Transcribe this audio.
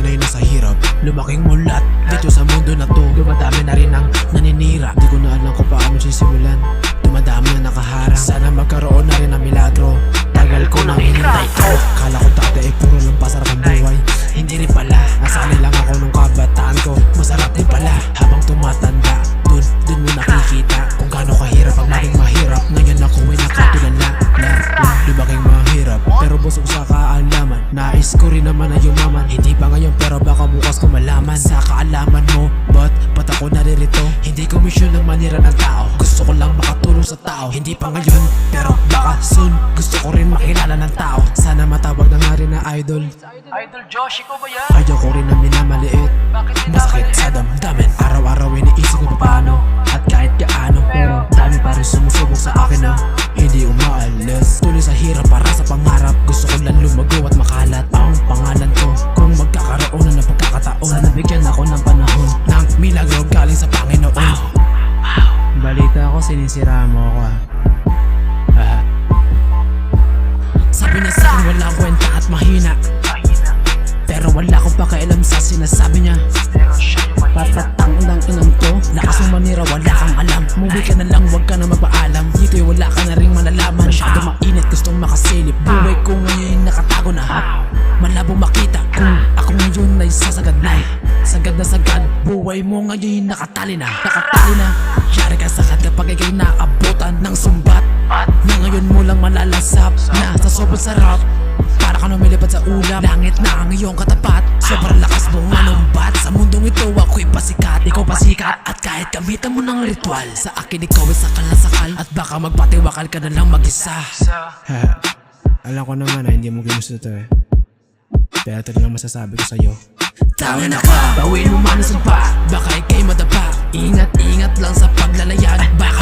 sana'y nasa hirap. Lumaking mulat dito sa mundo na to. Dumadami na rin ang naninira. Di ko na alam kung paano sisimulan. Dumadami na nakaharap. Sana magkaroon na rin ng milagro. Tagal ko nang hinintay ko. Kala ko dati ay puro lang pasarap ang buhay. Hindi rin pala. Nasanay lang ako nung kabataan ko. Masarap din pala habang tumatanda. Dun mo nakikita kung gaano kahirap ang maging mahirap. Ngayon ako ay nakatulala. Lumaking mahirap pero busog sa kaalaman. Nais ko rin naman na yumaman. Hindi pa ngayon pero baka bukas ko malaman. Sa kaalaman mo, ba't ako naririto? Hindi ko misyon ng manira ng tao. Gusto ko lang makatulong sa tao. Hindi pa ngayon pero baka soon. Gusto ko rin makilala ng tao. Sana matawag na nga rin na idol. Idol Josh, ikaw ba yan? Ayaw ko rin na minamaliit. Masakit sa damdamin. Araw-araw iniisip ko paano at kahit gaano. Pero dami pa rin sumusubok sa akin na hindi umaalis. Tuloy sa hirap para sa pangarap. Gusto ko lang lumago at makalat ang pangalan ko. Kung magkakaroon na ng pagkakataon na nabigyan ako ng panahon ng milagro galing sa Panginoon. Balita ko sinisira mo ako Sabi niya sa akin walang kwenta at mahina. Pero wala akong pakialam sa sinasabi niya. Patatang ng inang to. Lakas ng manira, wala kang alam. Muwi ka na lang, wag ka na magpaalam. Dito'y wala ka na ring malalaman. Masyado mainit, gustong makasilip. Buhay ko ngayon nakatago na. Malabong makita kung ako ngayon ay sasagad na. Sagad na sagad, buhay mo ngayon nakatali na. Nakatali na. Yari ka sagad kapag ikay naabutan ng sumbat. Na ngayon mo lang malalasap na sa sobrang sarap. Para ka lumilipad sa ulam. Langit na ang iyong katapat. Sobrang lakas mong manumbat. Sa mundong ito ako'y pasikat. Ikaw pasikat at kahit gamitan mo ng ritual. Sa akin ikaw ay sakal na sakal. At baka magpatiwakal ka na lang mag-isa. Alam ko naman na hindi mo ginusto to pero ito lang masasabi ko sa'yo. Tangin na ka, bawin mo man ang sumpa. Baka ikay madapa. Ingat-ingat lang sa paglalayag. Baka